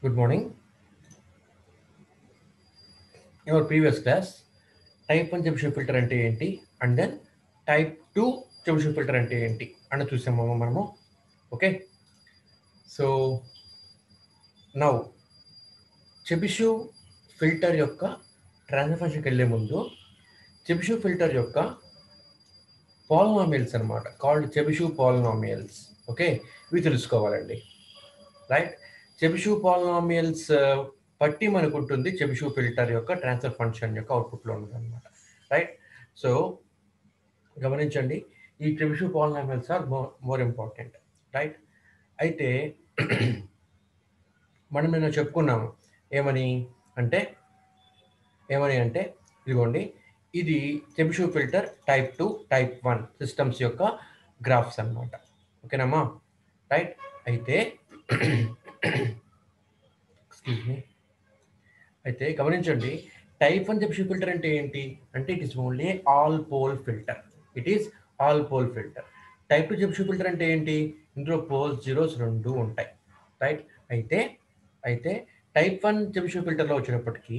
Good morning. In our previous class, type 1 Chebyshev filter అంటే ఏంటి and then type 2 Chebyshev filter అంటే ఏంటి అని చూసాము మనము. Okay, so now Chebyshev filter యొక్క ట్రాన్స్ఫర్ ఫంక్షన్కి వెళ్ళే ముందు చెబిషెవ్ ఫిల్టర్ యొక్క పాలినామియల్స్ అనమాట, కాల్డ్ చెబిషెవ్ పాలినామియల్స్. ఓకే, ఇవి తెలుసుకోవాలండి. రైట్, చెబిషెవ్ పాలినామియల్స్ బట్టి మనకు ఉంటుంది చెబిషెవ్ ఫిల్టర్ యొక్క ట్రాన్స్ఫర్ ఫంక్షన్ యొక్క అవుట్పుట్లో ఉంటుంది అనమాట. రైట్, సో గమనించండి, ఈ Chebyshev polynomials are more important. Right, అయితే మనం నిన్న చెప్పుకున్నాము ఏమని అంటే ఇదిగోండి, ఇది Chebyshev filter type 2 type 1 systems యొక్క గ్రాఫ్స్ అన్నమాట. ఓకేనమ్మా? రైట్, అయితే ఎక్స్క్యూజ్ మీ, అయితే గమనించండి, టైప్ 1 చెబిషెవ్ ఫిల్టర్ అంటే ఏంటి అంటే it is only all pole filter. It is all pole filter. Type 2 Chebyshev filter అంటే ఏంటి? ఇందులో పోల్స్ జీరోస్ రెండు ఉంటాయి. రైట్, అయితే టైప్ 1 చెబిషెవ్ ఫిల్టర్లో వచ్చినప్పటికీ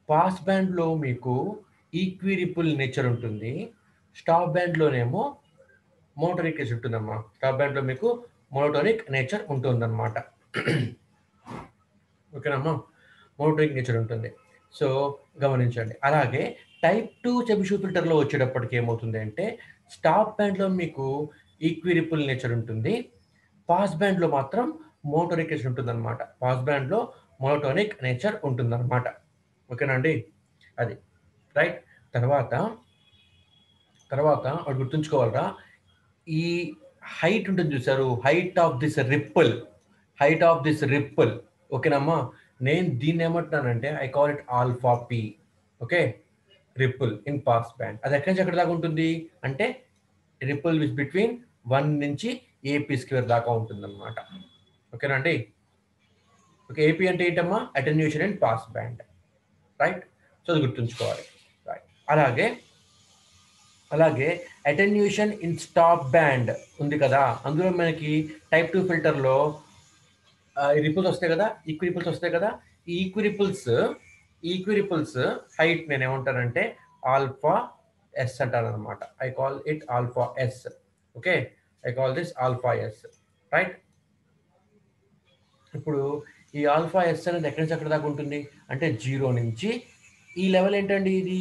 పాస్ బ్యాండ్లో మీకు ఈక్విరిపుల్ నేచర్ ఉంటుంది, స్టాప్ బ్యాండ్లోనేమో మోనోటోనిక్ నేచర్ ఉంటుందమ్మా. స్టాప్ బ్యాండ్లో మీకు మోనోటోనిక్ నేచర్ ఉంటుందన్నమాట. ఓకేనమ్మా? మోనోటోనిక్ నేచర్ ఉంటుంది. సో గమనించండి. అలాగే టైప్ 2 చెబిషెవ్ ఫిల్టర్లో వచ్చేటప్పటికి ఏమవుతుంది అంటే స్టాప్ బ్యాండ్లో మీకు ఈక్విరిపుల్ నేచర్ ఉంటుంది, పాస్ బ్యాండ్లో మాత్రం మోనోటోనిక్ నేచర్ ఉంటుందన్నమాట. పాస్ బ్యాండ్లో మోనోటోనిక్ నేచర్ ఉంటుందన్నమాట. ఓకేనా అండి? అది రైట్. తర్వాత ఒకటి గుర్తుంచుకోవాలరా, ఈ హైట్ ఉంటుంది చూసారు, హైట్ ఆఫ్ దిస్ రిప్పుల్. ఓకేనమ్మా? నేను దీన్ని ఏమంటున్నానంటే I call it alpha P. Okay, ripple in passband. అది ఎక్కడి నుంచి ఎక్కడి దాకా ఉంటుంది అంటే రిప్పుల్ విచ్ బిట్వీన్ 1 నుంచి ఏపీ స్క్వేర్ దాకా ఉంటుంది అనమాట. ఓకేనా అండి? ఓకే, ఏపీ అంటే ఏంటమ్మా? Attenuation in pass band. Right, so అది గుర్తుంచుకోవాలి. రైట్, అలాగే అటెన్యూషన్ ఇన్ స్టాప్ బ్యాండ్ ఉంది కదా, అందులో మనకి టైప్ 2 ఫిల్టర్లో రిపుల్స్ వస్తాయి కదా, ఈక్విరిపుల్స్ వస్తాయి కదా. ఈ ఈక్విరిపుల్స్ హైట్ నేను ఏమంటానంటే ఆల్ఫా ఎస్ అంటాను అనమాట. I call it alpha S. Okay, I call this alpha S. Right, ఇప్పుడు ఈ ఆల్ఫా ఎస్ అనేది ఎక్కడి నుంచి ఎక్కడ దాకా ఉంటుంది అంటే 0 నుంచి ఈ లెవెల్ ఏంటండి, ఇది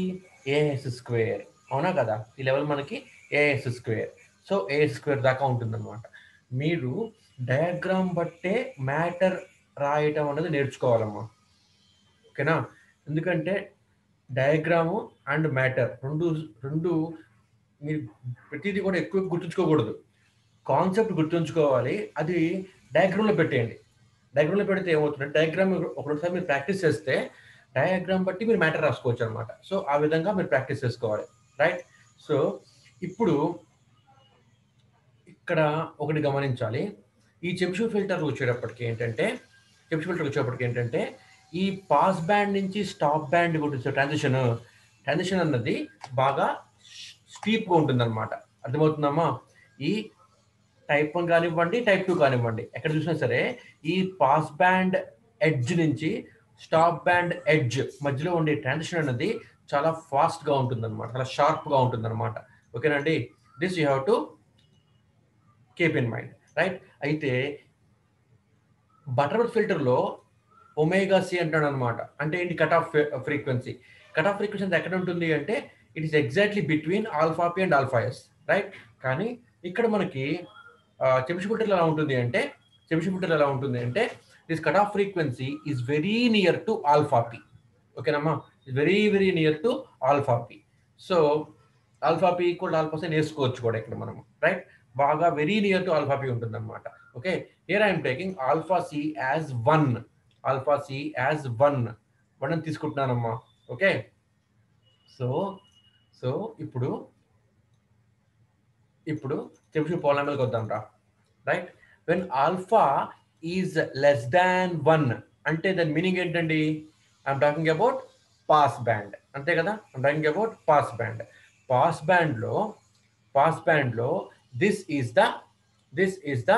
ఏఎస్ స్క్వేర్. అవునా కదా? ఈ లెవెల్ మనకి AS square. So AS square దాకా ఉంటుందన్నమాట. మీరు డయాగ్రామ్ బట్టే మ్యాటర్ రాయటం అనేది నేర్చుకోవాలమ్మా. ఓకేనా? ఎందుకంటే డయాగ్రాము అండ్ మ్యాటర్ రెండు మీరు ప్రతిదీ కూడా ఎక్కువ గుర్తుంచుకోకూడదు. కాన్సెప్ట్ గుర్తుంచుకోవాలి, అది డయాగ్రామ్లో పెట్టేయండి. డయాగ్రామ్లో పెడితే ఏమవుతుందంటే డయాగ్రామ్ ఒకసారి మీరు ప్రాక్టీస్ చేస్తే డయాగ్రామ్ బట్టి మీరు మ్యాటర్ రాసుకోవచ్చు అనమాట. సో ఆ విధంగా మీరు ప్రాక్టీస్ చేసుకోవాలి. రైట్, సో ఇప్పుడు ఇక్కడ ఒకటి గమనించాలి, ఈ చెబిషెవ్ ఫిల్టర్ వచ్చేటప్పటికి ఏంటంటే ఈ పాస్ బ్యాండ్ నుంచి స్టాప్ బ్యాండ్ గురించి ట్రాన్సిషన్ అన్నది బాగా స్టీప్గా ఉంటుంది అనమాట. అర్థమవుతుందమ్మా? ఈ టైప్ 1 కానివ్వండి, టైప్ 2 కానివ్వండి, ఎక్కడ చూసినా సరే ఈ పాస్ బ్యాండ్ ఎడ్జ్ నుంచి స్టాప్ బ్యాండ్ ఎడ్జ్ మధ్యలో ఉండే ట్రాన్సిషన్ అనేది చాలా ఫాస్ట్గా ఉంటుంది అనమాట, చాలా షార్ప్గా ఉంటుంది అనమాట. ఓకేనండి? This you have to keep in mind. Right, అయితే బటర్వర్త్ ఫిల్టర్లో ఒమేగా సి అంటాడు అనమాట. అంటే ఏంటి? Cut off frequency. Cut off frequency ఎక్కడ ఉంటుంది అంటే it is exactly between alpha P and alpha S. Right, కానీ ఇక్కడ మనకి చెబిషెవ్ ఫిల్టర్లో ఎలా ఉంటుంది అంటే this cut off frequency is very near to alpha P. ఓకేనమ్మా? Very very near to alpha P. So alpha P equal alpha C వేసుకోవచ్చు కూడా ఇక్కడ మనము. రైట్, బాగా very near to alpha P ఉంటుంది అనమాట. Okay, here I'm taking alpha C as 1 అని తీసుకుంటున్నానమ్మా. ఓకే, సో ఇప్పుడు చెబిషెవ్ పాలినామియల్కి వద్దాం రా. Right, when alpha is less than 1 అంటే దాని మీనింగ్ ఏంటండి? I'm talking about pass band. అంతే కదా? I'm talking about pass band. Pass బ్యాండ్లో this is the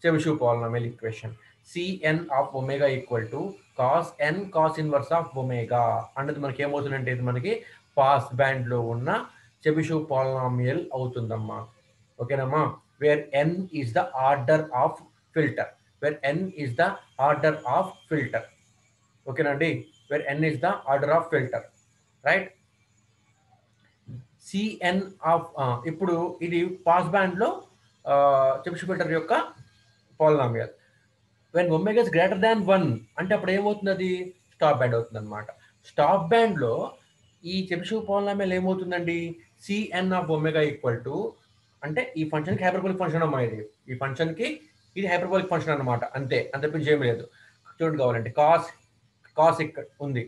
Chebyshev polynomial equation. Cn of omega equal to cos n cos inverse of omega అన్నది మనకి ఏమవుతుందంటే ఇది మనకి పాస్ బ్యాండ్ లో ఉన్న చెబిషెవ్ పాలినామియల్ అవుతుందమ్మా. ఓకేనమ్మా, where n is the order of filter, where n is the order of filter. ఓకేనండి, where n is the order of filter, right. CN of ఇప్పుడు ఇది పాస్ బ్యాండ్ లో చెబిషెవ్ ఫిల్టర్ యొక్క polynomial. When omega is greater than 1 అంటే అప్పుడు ఏమవుతుంది, అది stop band అవుతుంది అనమాట. స్టాప్ బ్యాండ్ లో ఈ చెబిషెవ్ పాలినామియల్ ఏమవుతుందండి, CN of omega equal to, అంటే ఈ ఫంక్షన్కి హైపర్బోలిక్ ఫంక్షన్ అమ్మా ఇది, ఈ ఫంక్షన్కి ఇది హైపర్బోలిక్ ఫంక్షన్ అనమాట, అంతే, అంతపించి ఏం లేదు. చూడండి కావాలంటే కాస్ కాస్ ఇక్కడ ఉంది,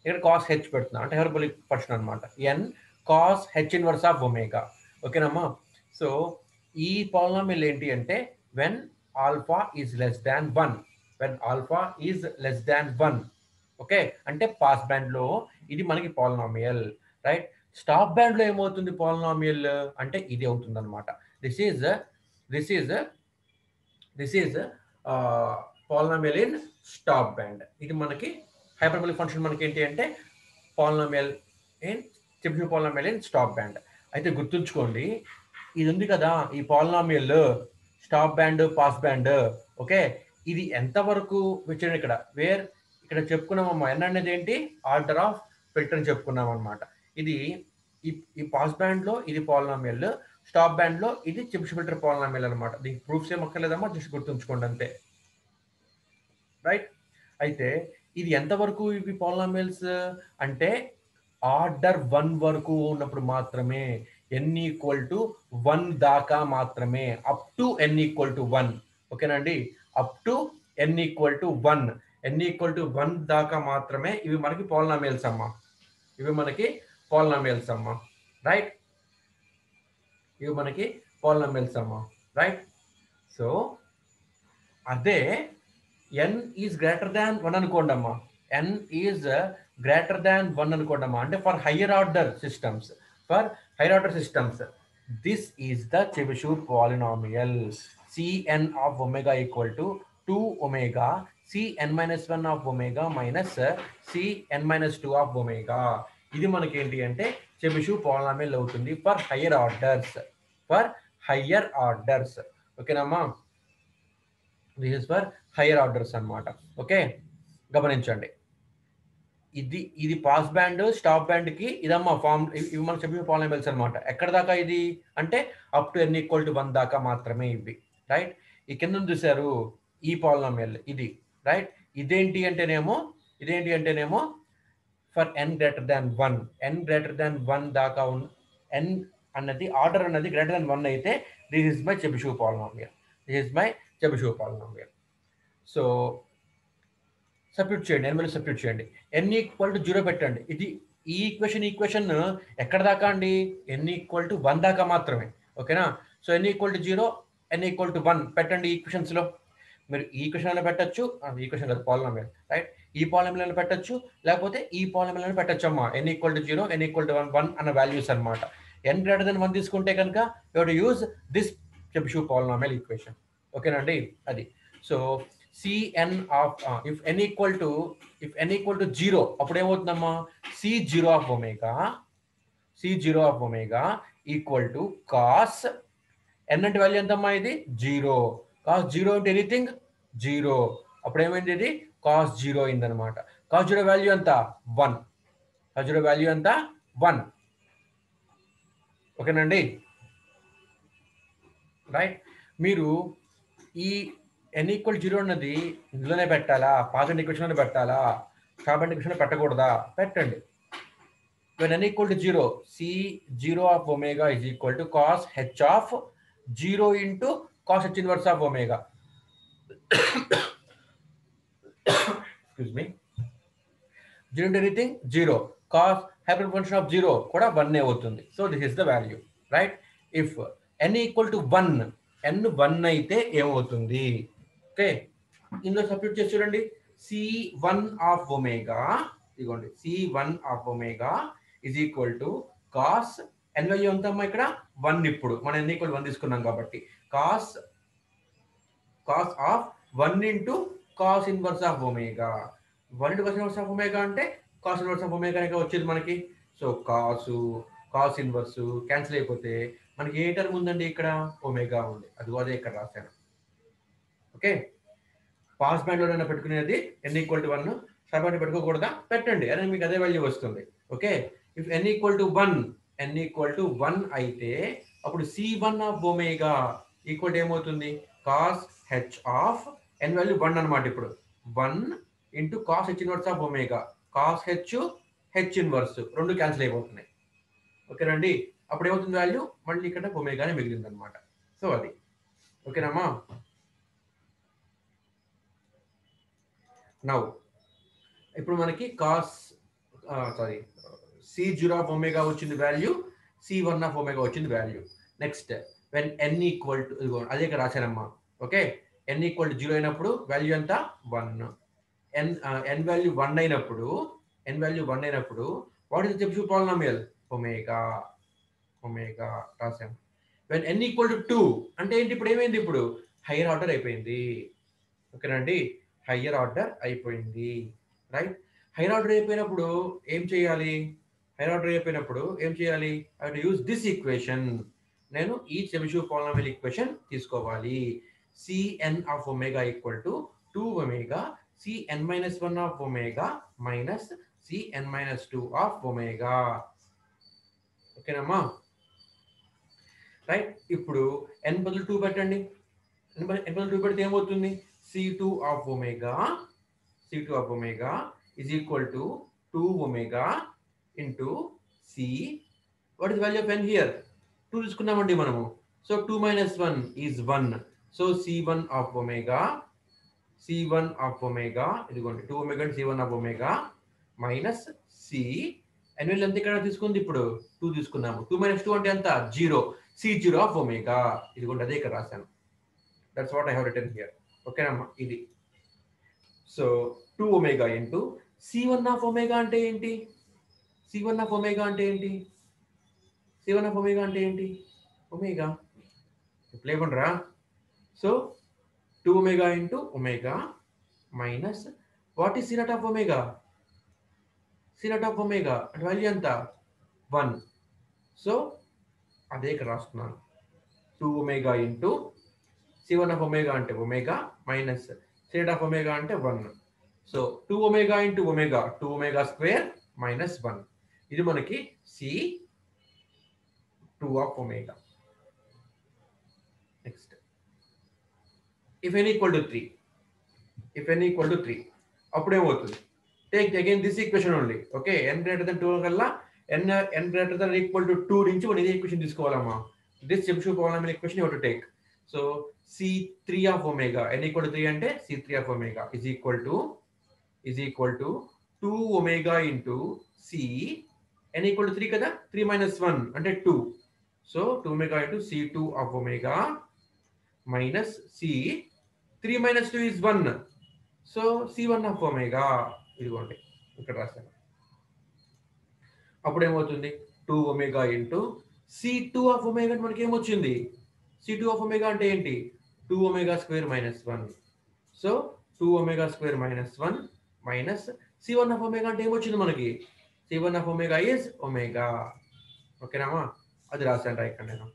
ఇక్కడ కాస్ హెచ్ పెడుతున్నా అంటే హైపర్బోలిక్ ఫంక్షన్ అనమాట. N cos H inverse of omega. ఓకేనమ్మా, సో ఈ పాలినామియల్ ఏంటి అంటే when alpha is less than 1, when alpha is less than 1. Okay, అంటే పాస్ బ్యాండ్ లో ఇది మనకి పాలినామియల్, రైట్. స్టాప్ బ్యాండ్ లో ఏమవుతుంది పాలినామియల్ అంటే ఇది అవుతుంది అనమాట. This is this is this is polynomial in stop band. ఇది మనకి హైపర్బోలిక్ ఫంక్షన్ మనకి ఏంటి అంటే polynomial in Chebyshev polynomial in stop band. అయితే గుర్తుంచుకోండి, ఇది ఉంది కదా ఈ polynomial stop band pass band. Okay, ఇది ఎంతవరకు వచ్చాడు ఇక్కడ, వేర్ ఇక్కడ చెప్పుకున్నామమ్మా, ఎన్ అనేది ఏంటి ఆర్డర్ ఆఫ్ ఫిల్టర్ అని చెప్పుకున్నాం అనమాట. ఇది ఈ పాస్ బ్యాండ్ లో ఇది పాలినామియల్, స్టాప్ బ్యాండ్ లో ఇది చెబిషెవ్ ఫిల్టర్ పాలినామియల్ అనమాట. దీనికి ప్రూఫ్స్ ఏం అక్కర్లేదమ్మా, జస్ట్ గుర్తుంచుకోండి అంతే, రైట్. అయితే ఇది ఎంతవరకు ఇవి పాలినామియల్స్ అంటే ఆర్డర్ 1 వరకు ఉన్నప్పుడు మాత్రమే, n ఈక్వల్ టు 1 దాకా మాత్రమే, up to n equal to 1. ఓకేనండి, up to n equal to 1, n equal to 1 దాకా మాత్రమే ఇవి మనకి పాలినామియల్స్ అమ్మా, ఇవి మనకి పాలినామియల్స్ అమ్మా, రైట్. ఇవి మనకి పాలినామియల్స్ అమ్మా, రైట్. సో అదే n ఈజ్ గ్రేటర్ దాన్ 1 అనుకోండి అమ్మా, n ఈజ్ గ్రేటర్ దాన్ 1 అనుకోండి అమ్మా, అంటే for higher order systems, for higher order systems this is the Chebyshev polynomial. Cn of omega equal to 2 omega Cn-1 of omega minus Cn-2 of omega. ఇది మనకి ఏంటి అంటే Chebyshev polynomial అవుతుంది for higher orders, for higher orders. ఓకేనమ్మా, this is for higher orders అన్నమాట. Okay, గమనించండి, ఇది pass band stop band కి ఇదమ్మా ఫార్మ్, ఇవి మనం చెప్పిన పాలినామియల్స్ అనమాట. ఎక్కడ దాకా ఇది అంటే up to n equal to 1 దాకా మాత్రమే ఇవి, రైట్. ఈ కింద చూసారు ఈ పాలినామియల్ ఇది, రైట్. ఇదేంటి అంటేనేమో for n greater than 1, n greater than 1 దాకా n అన్నది ఆర్డర్ అన్నది గ్రేటర్ దాన్ 1 అయితే this is my Chebyshev polynomial, this is my Chebyshev polynomial. So substitute చేయండి, n సబ్స్టిట్యూట్ చేయండి, n ఈక్వల్ టు 0 పెట్టండి. ఇది ఈ ఈక్వేషన్ ఎక్కడ దాకా అండి, n ఈక్వల్ టు 1 దాకా మాత్రమే. ఓకేనా, so n equal to 0, n equal to 1 పెట్టండి ఈక్వేషన్స్ లో. మీరు ఈ ఈక్వేషన్ పెట్టచ్చు, ఈక్వేషన్ కాదు పాలినామియల్, రైట్. ఈ పాలినామియల్ పెట్టచ్చు, లేకపోతే ఈ పాలినామియల్ పెట్టచ్చు అమ్మా. n equal to 0, n equal to 1 అన్న వాల్యూస్ అనమాట. n గ్రేటర్ దెన్ 1 తీసుకుంటే కనుక you have to use this Chebyshev polynomial equation. ఓకేనండి, అది. So Cn of if n equal to 0 అప్పుడు ఏమవుతుందమ్మా, C0 of omega equal to cos n అంటే value ఎంతమ్మా, ఇది 0, కాస్ 0 అంటే ఎనీథింగ్ 0, అప్పుడు ఏమైంది, ఇది కాస్ 0 అయింది అనమాట. కాస్ 0 వాల్యూ ఎంత 1, కాస్ 0 వాల్యూ ఎంత 1. ఓకేనండి, రైట్. మీరు ఈ n ఈక్వల్ 0 అన్నది ఇందులోనే పెట్టాలా, పాజిటివ్ ఈక్వేషన్లోనే పెట్టాలా, స్టాప్ ఈక్వేషన్ పెట్టకూడదా, పెట్టండి. when n equal to 0, C0 of omega is equal to cos H of 0 into cos H inverse of omega. Excuse me, 0 into anything 0, cos hyper function of 0 కూడా 1 అవుతుంది. So this is the value, right. If n equal to 1, n 1 అయితే ఏమవుతుంది, okay, ఇందులో substitute చేసి చూడండి. C1 of omega, ఇదిగోండి C1 of omega is equal to cos n value ఎంతమ్మా ఇక్కడ 1, ఇప్పుడు మనం n ఈక్వల్ 1 తీసుకున్నాం కాబట్టి cos of 1 into cos inverse of omega. 1 into cos inverse of omega అంటే కాస్ ఇన్వర్స్ ఆఫ్ ఒమేగా వచ్చేది మనకి. సో కాస్ ఇన్వర్స్ క్యాన్సిల్ అయిపోతే మనకి ఏ టర్మ్ ఉందండి ఇక్కడ? ఒమేగా ఉంది. అదే ఇక్కడ రాశాను. ఓకే, పాస్ బ్యాండ్ లో పెట్టుకునేది n=1, స్టార్ బ్యాండ్ పెట్టుకోకూడదా? పెట్టండి, అదే మీకు అదే వాల్యూ వస్తుంది. ఓకే, ఇఫ్ n=1 అయితే అప్పుడు c1 ఆఫ్ ఒమేగా ఈక్వల్ ఏమవుతుంది? Cos H of n value 1 అనమాట. ఇప్పుడు 1 into cos H inverse of omega. Cos H inverse రెండు క్యాన్సిల్ అయిపోతున్నాయి. ఓకేనండి, అప్పుడు ఏమవుతుంది వాల్యూ? మళ్ళీ ఇక్కడ ఒమేగానే మిగిలింది అనమాట. సో అది ఓకేనమ్మా. నౌ ఇప్పుడు మనకి C0 ఆఫ్ ఒమేగా వచ్చింది వాల్యూ, C1 ఆఫ్ ఒమేగా వచ్చింది value. Next when n equal to, అదే ఇక్కడ రాశానమ్మా. ఓకే, n=0 అయినప్పుడు వాల్యూ ఎంత? 1. n వాల్యూ 1 అయినప్పుడు what is the Chebyshev polynomial? Omega రాశాం. వెన్ n=2 అంటే ఏంటి? ఇప్పుడు ఏమైంది? ఇప్పుడు హైయర్ ఆర్డర్ అయిపోయింది. ఓకేనండి, హయ్యర్ ఆర్డర్ అయిపోయింది. రైట్, హైయర్ ఆర్డర్ అయిపోయినప్పుడు ఏం చేయాలి? I to use this equation. నేను ఈ చెబిషెవ్ పాలినామియల్ ఈక్వేషన్ తీసుకోవాలి. Cn of omega equal to 2 omega Cn-1 of omega minus Cn-2 of omega. ఓకేనమ్మా. రైట్, ఇప్పుడు n బదులు 2 పెట్టండి. n బదులు 2 పెడితే ఏమవుతుంది? C2 of omega is equal to 2 omega into C. What is the value of n here? 2 తీసుకున్నామండి మనము. So 2 minus 1 is 1. So C1 of omega ఇదిగోండి 2 omega and C1 of omega minus C. n value ఎంత ఇక్కడ తీసుకుంది? ఇప్పుడు 2 తీసుకున్నాము. 2 minus 2 అంటే ఎంత? 0. C0 of omega ఇదిగోండి అదే ఇక్కడ రాశాను. That's what I have written here. ఓకేనమ్మా, ఇది. So 2 omega into C1 of omega అంటే ఏంటి? C1 ఆఫ్ ఒమేగా ఒమేగా ప్లే పండ్రా. So 2 omega into omega minus what is C0 of omega? అంటే వాల్యూ ఎంత? 1. సో అదే ఇక్కడ రాస్తున్నాను. 2 omega into C1 of omega అంటే omega minus C0 of omega అంటే 1. So 2 omega into omega 2 omega square minus 1. ఇది మనకి C2 of omega. Next if n equal to 3 అప్పుడు ఏమవుతుంది? Take again this equation only. Okay, n greater than 2 కల్లా n greater than equal to 2 నుంచి మనం ఇదే equation తీసుకోవాలమ్మా. This Chebyshev polynomial equation you have to take. So C3 of omega, n equal to 3 అంటే C3 of omega is equal to 2 omega into C. n equal to 3 కదా, 3 minus 1 అంటే 2. So 2 omega into C2 of omega minus C. 3 minus 2 is 1. So C1 of omega ఇదిగోండి ఇక్కడ రాశాను. అప్పుడు ఏమవుతుంది? 2 omega into C2 of omega మనకి ఏమొచ్చింది? C2 of omega అంటే ఏంటి? 2 omega square minus 1. So 2 omega square minus 1 minus C1 of omega అంటే ఏమొచ్చింది మనకి? C1 of omega is omega. ఓకేనామా, అది రాశాను ఇక్కడ నేను.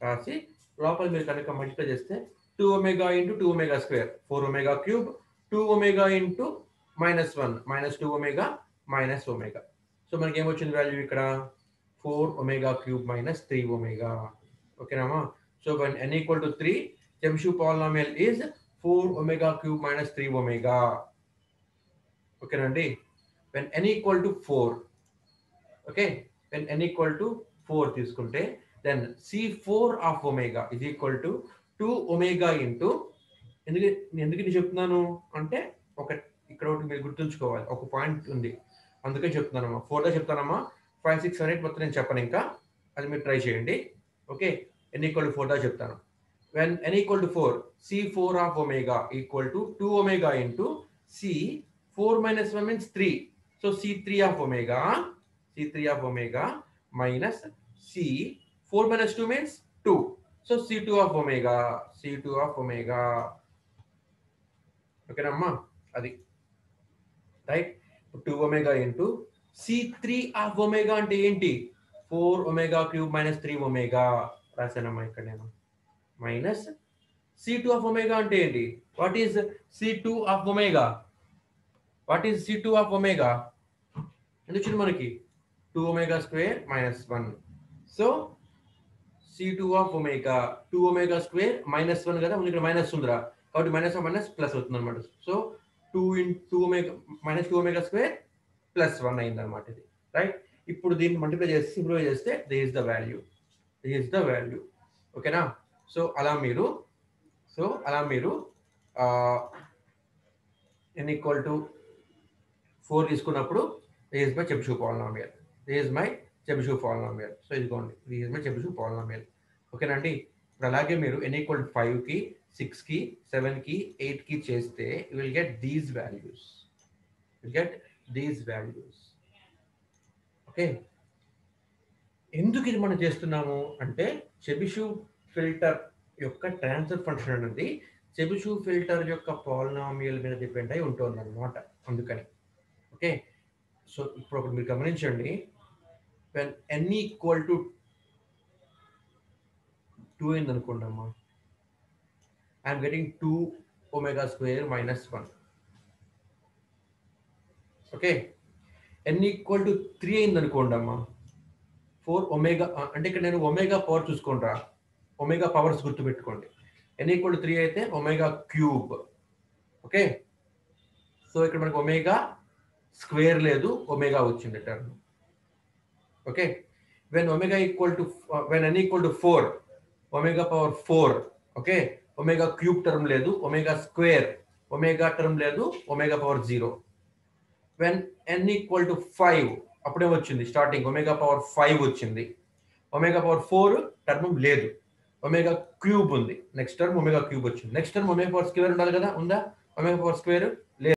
రాసి లోపల మీరు కనుక మల్టిప్లై చేస్తే 2 omega into 2 omega square 4 omega cube, 2 omega into minus 1 minus 2 omega minus omega. So మనకి ఏమొచ్చింది వాల్యూ ఇక్కడ? 4 omega cube minus 3 omega. ఓకేనామా. So when n equal to 3, Chebyshev polynomial is 4 omega cube minus 3 omega. ఓకేనండి. when n equal to 4, okay, when n equal to 4 తీసుకుంటే then C4 of omega is equal to 2 omega into, ఎందుకు చెప్తున్నాను అంటే ఇక్కడ ఒకటి మీరు గుర్తుంచుకోవాలి, ఒక పాయింట్ ఉంది, అందుకే చెప్తున్నానమ్మా. 4 దా చెప్తానమ్మా, 5, 6, 7, 8 మొత్తం నేను చెప్పను ఇంకా, అది మీరు ట్రై చేయండి. ఓకే, n equal to 4 దా చెప్తాను. when n equal to 4, C4 of omega equal to 2 omega into C. 4 minus 1 means 3. So C3 of omega minus C. 4 minus 2 means 2. So C2 of omega. ఓకేనమ్మా, అది right. 2 omega into C3 of omega అంటే ఏంటి, 4 omega cube minus 3 omega రాశానమ్మా ఇక్కడ నేను. Minus C2 of omega అంటే ఏంటి, what is C2 of omega, what is C2 of omega ఎంత వచ్చింది మనకి, 2 omega square minus 1. So C2 of omega 2 omega square minus 1 కదా, ఇక్కడ మైనస్ ఉందిరా, కాబట్టి మైనస్ మైనస్ ప్లస్ అవుతుంది అనమాట. So 2 omega minus 2 omega square plus 1 అయింది అనమాట ఇది, రైట్. ఇప్పుడు దీన్ని మల్టిప్లై చేసి సింప్లిఫై చేస్తే this is the value, this is the value. ఓకేనా. సో అలా మీరు n ఈక్వల్ టు 4 తీసుకున్నప్పుడు this is my Chebyshev polynomial, this is my Chebyshev polynomial. So ఇదిగోండి, this is my Chebyshev polynomial. ఓకేనండి. ఇప్పుడు అలాగే మీరు n ఈక్వల్ టు 5కి 6కి 7కి 8కి చేస్తే you will get these values, okay. ఎందుకు ఇది మనం చేస్తున్నాము అంటే చెబిషెవ్ ఫిల్టర్ యొక్క ట్రాన్స్ఫర్ ఫంక్షన్ అనేది చెబిషెవ్ ఫిల్టర్ యొక్క పాలినామియల్ మీద డిపెండ్ అయి ఉంటుంది అన్నమాట, అందుకని. ఓకే. సో ఇప్పుడు ఒకటి మీరు గమనించండి, when n ఈక్వల్ టు 2 అయింది అనుకోండి అమ్మా, I'm getting 2 omega square minus 1. Okay. n equal to 3 అయింది అనుకోండి అమ్మా, 4 ఒమేగా, అంటే ఇక్కడ నేను ఒమేగా పవర్ చూసుకుంటా, ఒమేగా పవర్స్ గుర్తుపెట్టుకోండి. n ఈక్వల్ టు 3 అయితే ఒమేగా క్యూబ్. ఓకే. సో ఇక్కడ మనకు ఒమేగా స్క్వేర్ లేదు, ఒమేగా వచ్చింది term. Okay. When omega equal to when n equal to 4 omega power 4. Okay. Omega cube term లేదు, ఒమేగా స్క్వేర్, ఒమేగా టర్మ్ లేదు, omega power 0. When n equal to 5 అప్పుడే వచ్చింది starting, omega power 5 వచ్చింది, omega power 4 term లేదు, omega cube ఉంది, next term omega cube వచ్చింది, next term omega power square ఉండాలి కదా, ఉందా ఒమేగా పవర్ స్క్వేర్,